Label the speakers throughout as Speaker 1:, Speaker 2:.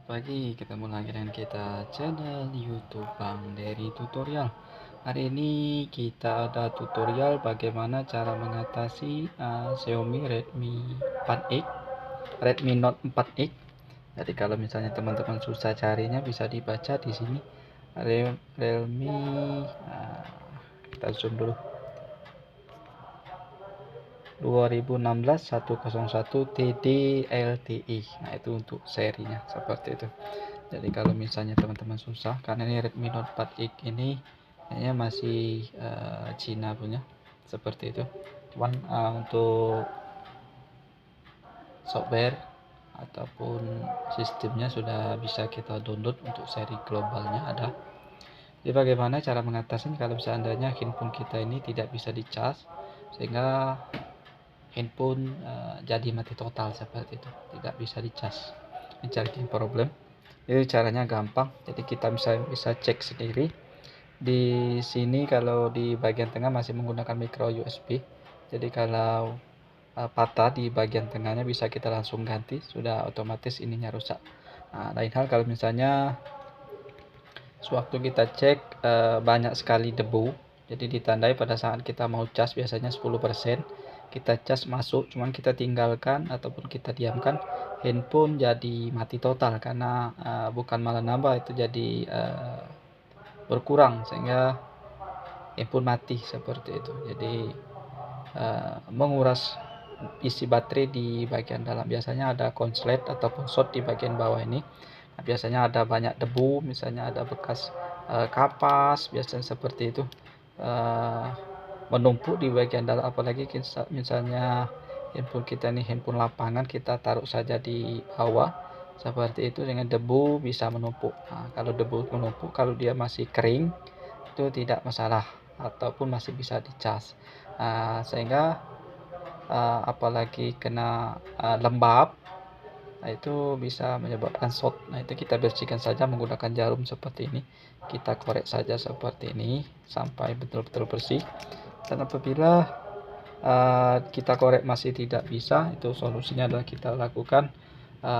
Speaker 1: Pagi, ketemu lagi dengan kita channel YouTube Bang Dery Tutorial. Hari ini kita ada tutorial bagaimana cara mengatasi Xiaomi Redmi Note 4X. Jadi kalau misalnya teman-teman susah carinya bisa dibaca di sini. Realme, kita zoom dulu. 2016 101 TD-LTE. Nah, itu untuk serinya seperti itu. Jadi kalau misalnya teman-teman susah, karena ini Redmi Note 4X ini kayaknya masih Cina punya, seperti itu. Cuman untuk software ataupun sistemnya sudah bisa kita download, untuk seri globalnya ada. Jadi bagaimana cara mengatasinya kalau seandainya handphone kita ini tidak bisa dicas, sehingga handphone jadi mati total seperti itu, tidak bisa dicas. Mencari problem. Jadi caranya gampang. Jadi kita bisa cek sendiri. Di sini kalau di bagian tengah masih menggunakan micro USB. Jadi kalau patah di bagian tengahnya bisa kita langsung ganti, sudah otomatis ininya rusak. Nah, lain hal kalau misalnya sewaktu kita cek banyak sekali debu, jadi ditandai pada saat kita mau cas, biasanya 10% kita cas masuk, cuman kita tinggalkan ataupun kita diamkan, handphone jadi mati total, karena bukan malah nambah, itu jadi berkurang sehingga handphone mati seperti itu. Jadi menguras isi baterai di bagian dalam, biasanya ada konslet ataupun short di bagian bawah ini. Nah, biasanya ada banyak debu, misalnya ada bekas kapas, biasanya seperti itu menumpuk di bagian dalam. Apalagi misalnya handphone kita ini handphone lapangan, kita taruh saja di bawah seperti itu, dengan debu bisa menumpuk. Nah, kalau debu menumpuk, kalau dia masih kering itu tidak masalah ataupun masih bisa dicas. Sehingga apalagi kena lembab, nah itu bisa menyebabkan short. Nah, itu kita bersihkan saja menggunakan jarum seperti ini, kita korek saja seperti ini sampai betul-betul bersih. Dan apabila kita korek masih tidak bisa, itu solusinya adalah kita lakukan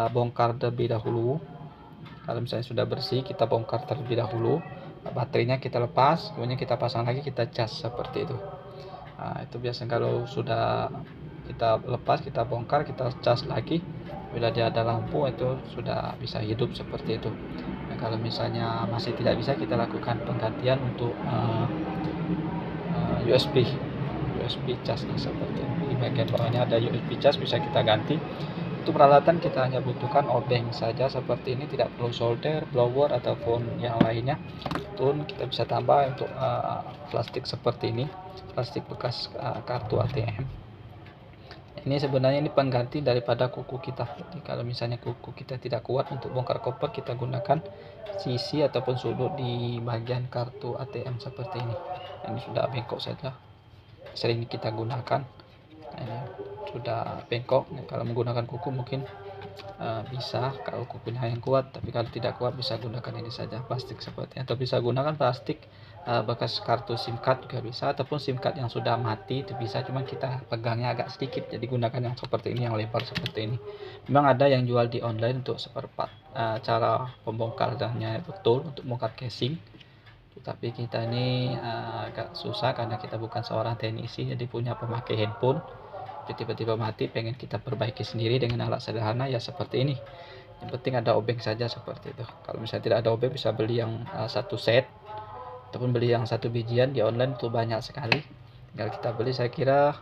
Speaker 1: bongkar terlebih dahulu. Kalau misalnya sudah bersih, kita bongkar terlebih dahulu, baterainya kita lepas, kemudian kita pasang lagi, kita cas seperti itu. Nah, itu biasanya kalau sudah kita lepas, kita bongkar, kita cas lagi, bila dia ada lampu itu sudah bisa hidup seperti itu. Nah, kalau misalnya masih tidak bisa, kita lakukan penggantian untuk USB casnya seperti ini. Di bagian bawahnya ada USB cas, bisa kita ganti. Untuk peralatan kita hanya butuhkan obeng saja seperti ini, tidak perlu solder, blower ataupun yang lainnya. Pun kita bisa tambah untuk plastik seperti ini, plastik bekas kartu ATM. Ini sebenarnya ini pengganti daripada kuku kita. Jadi kalau misalnya kuku kita tidak kuat untuk bongkar koper, kita gunakan sisi ataupun sudut di bagian kartu ATM seperti ini. Ini sudah bengkok saja, sering kita gunakan. Ini sudah bengkok. Kalau menggunakan kuku mungkin bisa kalau kukunya yang kuat, tapi kalau tidak kuat bisa gunakan ini saja, plastik seperti, atau bisa gunakan plastik bekas kartu SIM card juga bisa, ataupun SIM card yang sudah mati itu bisa, cuman kita pegangnya agak sedikit, jadi gunakan yang seperti ini, yang lebar seperti ini. Memang ada yang jual di online untuk seperempat cara pembongkarannya betul untuk bongkar casing, tapi kita ini agak susah karena kita bukan seorang teknisi, jadi punya pemakai handphone tiba-tiba mati, pengen kita perbaiki sendiri dengan alat sederhana ya seperti ini. Yang penting ada obeng saja seperti itu. Kalau misalnya tidak ada obeng, bisa beli yang satu set ataupun beli yang satu bijian di online, tuh banyak sekali, tinggal kita beli. Saya kira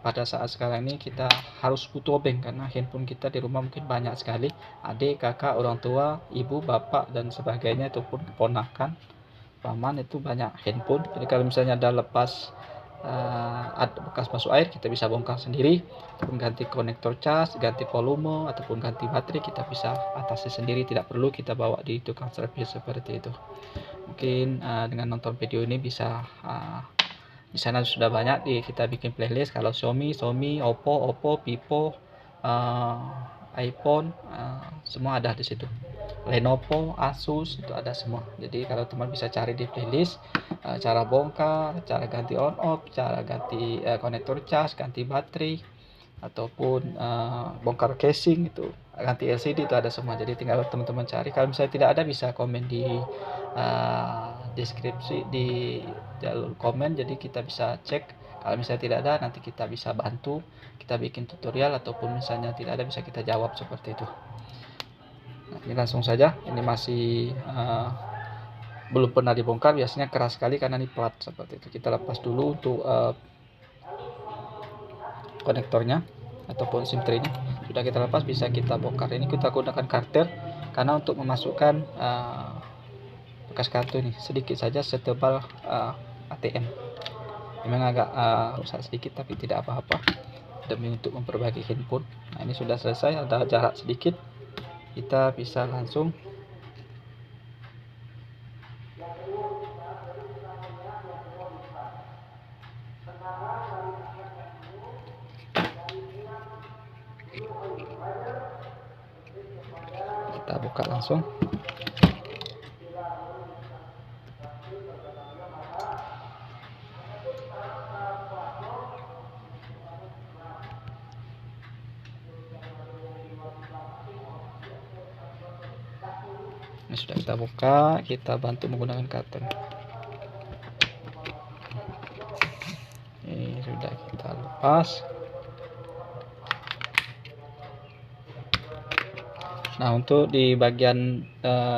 Speaker 1: pada saat sekarang ini kita harus butuh obeng, karena handphone kita di rumah mungkin banyak sekali, adik, kakak, orang tua, ibu, bapak dan sebagainya, ataupun keponakan, paman, itu banyak handphone. Jadi kalau misalnya ada lepas ada bekas masuk air, kita bisa bongkar sendiri, ataupun ganti konektor cas, ganti volume ataupun ganti baterai, kita bisa atasi sendiri, tidak perlu kita bawa di tukang servis seperti itu. Mungkin dengan nonton video ini bisa di sana sudah banyak kita bikin playlist. Kalau Xiaomi, Oppo, Vivo, iPhone, semua ada di situ. Lenovo, Asus, itu ada semua. Jadi kalau teman bisa cari di playlist cara bongkar, cara ganti on off, cara ganti konektor cas, ganti baterai, ataupun bongkar casing, itu ganti LCD, itu ada semua. Jadi tinggal teman-teman cari. Kalau misalnya tidak ada, bisa komen di deskripsi, di jalur komen, jadi kita bisa cek. Kalau misalnya tidak ada, nanti kita bisa bantu, kita bikin tutorial, ataupun misalnya tidak ada, bisa kita jawab seperti itu. Nah, ini langsung saja, ini masih belum pernah dibongkar, biasanya keras sekali karena ini plat seperti itu. Kita lepas dulu untuk konektornya ataupun SIM tray nya. Sudah kita lepas, bisa kita bongkar. Ini kita gunakan karter karena untuk memasukkan bekas kartu ini sedikit saja, setebal ATM. Memang agak rusak sedikit, tapi tidak apa-apa, demi untuk memperbaiki handphone. Nah, ini sudah selesai, ada jarak sedikit, kita bisa langsung kita buka langsung. Ini sudah kita buka, kita bantu menggunakan cutter. Ini sudah kita lepas. Nah, untuk di bagian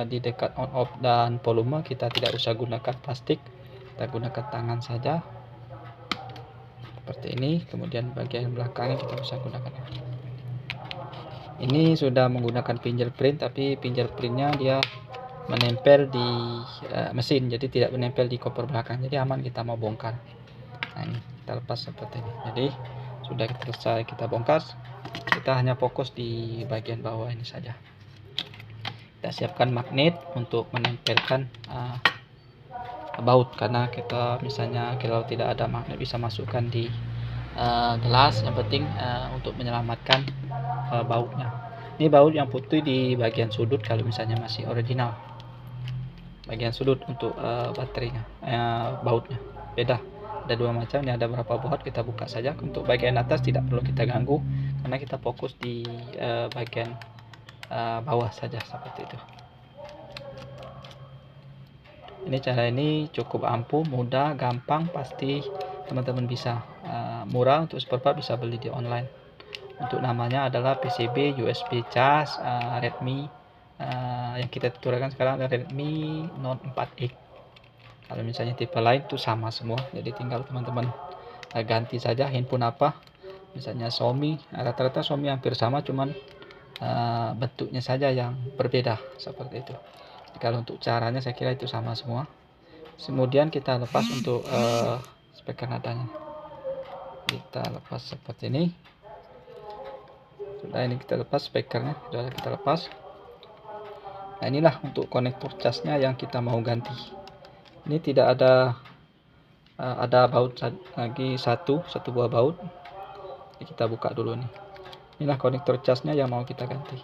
Speaker 1: di dekat on off dan volume, kita tidak usah gunakan plastik, kita gunakan tangan saja seperti ini. Kemudian bagian belakangnya kita bisa gunakan ini. Sudah menggunakan fingerprint, tapi fingerprintnya dia menempel di mesin, jadi tidak menempel di koper belakang, jadi aman kita mau bongkar. Nah, ini kita lepas seperti ini. Jadi sudah selesai kita bongkar, kita hanya fokus di bagian bawah ini saja. Kita siapkan magnet untuk menempelkan baut, karena kita misalnya kalau tidak ada magnet bisa masukkan di gelas. Yang penting untuk menyelamatkan bautnya. Ini baut yang putih di bagian sudut kalau misalnya masih original, bagian sudut untuk baterainya, bautnya beda, ada dua macam. Ini ada berapa baut, kita buka saja. Untuk bagian atas tidak perlu kita ganggu karena kita fokus di bagian bawah saja seperti itu. Ini cara ini cukup ampuh, mudah, gampang, pasti teman-teman bisa. Murah, untuk spare part bisa beli di online. Untuk namanya adalah PCB USB cas Redmi. Yang kita tuturkan sekarang adalah Redmi Note 4X. Kalau misalnya tipe lain itu sama semua, jadi tinggal teman-teman ganti saja handphone apa. Misalnya Xiaomi, rata-rata Xiaomi hampir sama, cuman bentuknya saja yang berbeda seperti itu. Jadi kalau untuk caranya saya kira itu sama semua. Kemudian kita lepas untuk speaker nadanya, kita lepas seperti ini. Sudah, ini kita lepas speakernya, sudah kita lepas. Nah, inilah untuk konektor casnya yang kita mau ganti. Ini tidak ada baut lagi, satu buah baut. Jadi kita buka dulu nih. Inilah konektor casnya yang mau kita ganti.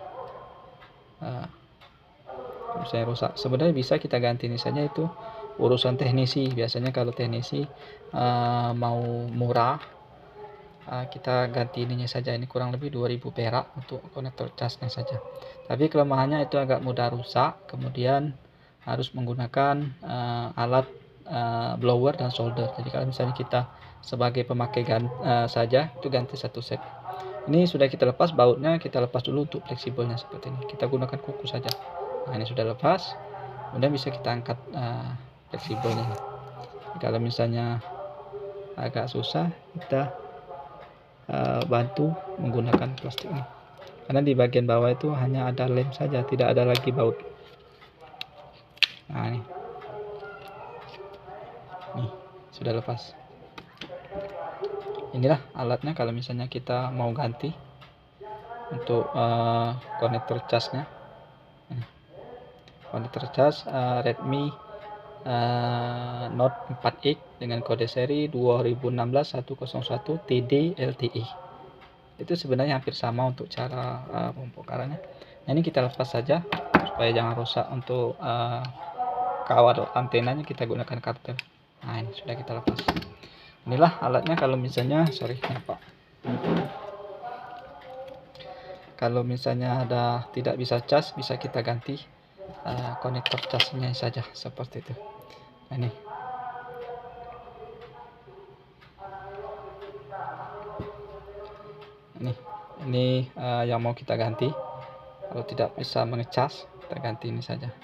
Speaker 1: Misalnya rusak, sebenarnya bisa kita ganti. Misalnya itu urusan teknisi. Biasanya kalau teknisi mau murah, kita ganti ininya saja. Ini kurang lebih 2000 perak untuk konektor casnya saja. Tapi kelemahannya itu agak mudah rusak, kemudian harus menggunakan alat blower dan solder. Jadi kalau misalnya kita sebagai pemakai saja, itu ganti satu set. Ini sudah kita lepas bautnya, kita lepas dulu untuk fleksibelnya seperti ini. Kita gunakan kuku saja. Nah, ini sudah lepas, kemudian bisa kita angkat fleksibelnya. Kalau misalnya agak susah, kita bantu menggunakan plastik ini, karena di bagian bawah itu hanya ada lem saja, tidak ada lagi baut. Nah, ini sudah lepas. Inilah alatnya kalau misalnya kita mau ganti untuk konektor casnya. Konektor cas Redmi Note 4X dengan kode seri 2016-101 TD LTE. Itu sebenarnya hampir sama untuk cara pembongkarannya. Nah, ini kita lepas saja supaya jangan rusak. Untuk kawat antenanya kita gunakan karter. Nah, ini sudah kita lepas. Inilah alatnya kalau misalnya, sorry, Pak. Kalau misalnya ada tidak bisa cas, bisa kita ganti konektor casnya saja seperti itu. Nah, ini yang mau kita ganti. Kalau tidak bisa mengecas, kita ganti ini saja.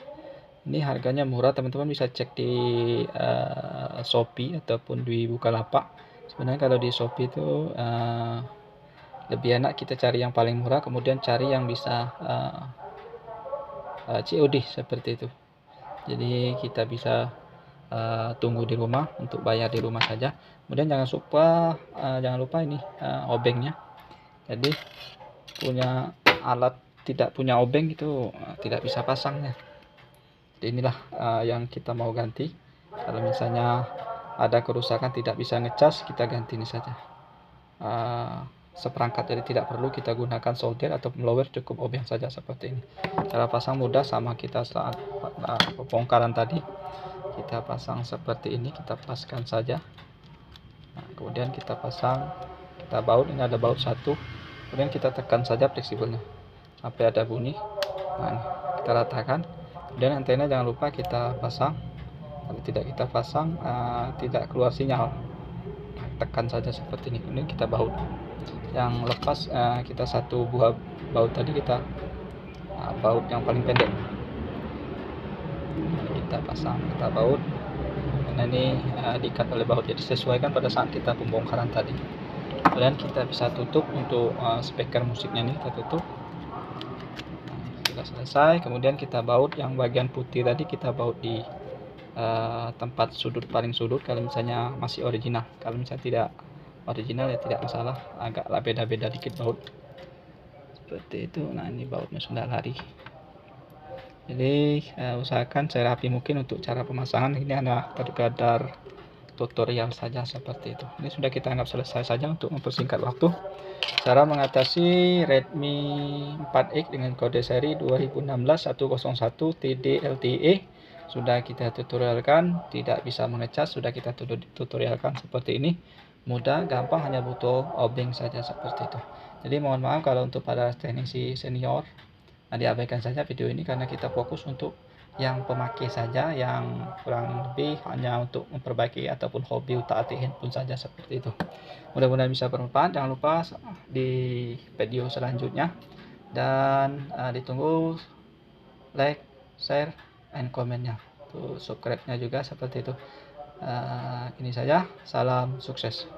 Speaker 1: Ini harganya murah, teman-teman bisa cek di Shopee ataupun di Bukalapak. Sebenarnya kalau di Shopee itu lebih enak kita cari yang paling murah, kemudian cari yang bisa COD seperti itu. Jadi kita bisa tunggu di rumah untuk bayar di rumah saja. Kemudian jangan lupa ini obengnya. Jadi punya alat tidak punya obeng itu tidak bisa pasangnya. Jadi inilah yang kita mau ganti. Kalau misalnya ada kerusakan tidak bisa ngecas, kita ganti ini saja seperangkat. Jadi tidak perlu kita gunakan solder atau blower, cukup obeng saja seperti ini. Cara pasang mudah sama kita saat pembongkaran tadi. Kita pasang seperti ini, kita paskan saja. Nah, kemudian kita pasang, kita baut. Ini ada baut satu, kemudian kita tekan saja fleksibelnya sampai ada bunyi. Nah, ini kita ratakan. Dan antena jangan lupa kita pasang. Kalau tidak kita pasang tidak keluar sinyal. Nah, tekan saja seperti ini. Kemudian kita baut. Yang lepas kita satu buah baut tadi kita baut yang paling pendek. Kita pasang, kita baut. Karena ini diikat oleh baut, jadi sesuaikan pada saat kita pembongkaran tadi. Kemudian kita bisa tutup untuk speaker musiknya, nih kita tutup. Sudah selesai. Kemudian kita baut yang bagian putih tadi, kita baut di tempat sudut, paling sudut kalau misalnya masih original. Kalau misalnya tidak original ya tidak masalah, agaklah beda-beda dikit baut seperti itu. Nah, ini bautnya sudah lari. Jadi usahakan serapi mungkin untuk cara pemasangan. Ini ada terkadar tutorial saja seperti itu. Ini sudah kita anggap selesai saja untuk mempersingkat waktu. Cara mengatasi Redmi 4X dengan kode seri 2016-101 TD-LTE sudah kita tutorialkan. Tidak bisa mengecas sudah kita tutorialkan seperti ini. Mudah, gampang, hanya butuh obeng saja seperti itu. Jadi mohon maaf kalau untuk para teknisi senior diabaikan saja video ini karena kita fokus untuk yang pemakai saja, yang kurang lebih hanya untuk memperbaiki ataupun hobi utak-atik handphone saja seperti itu. Mudah-mudahan bisa bermanfaat. Jangan lupa di video selanjutnya dan ditunggu like, share, and komennya. Tuh subscribe-nya juga seperti itu. Ini saja, salam sukses.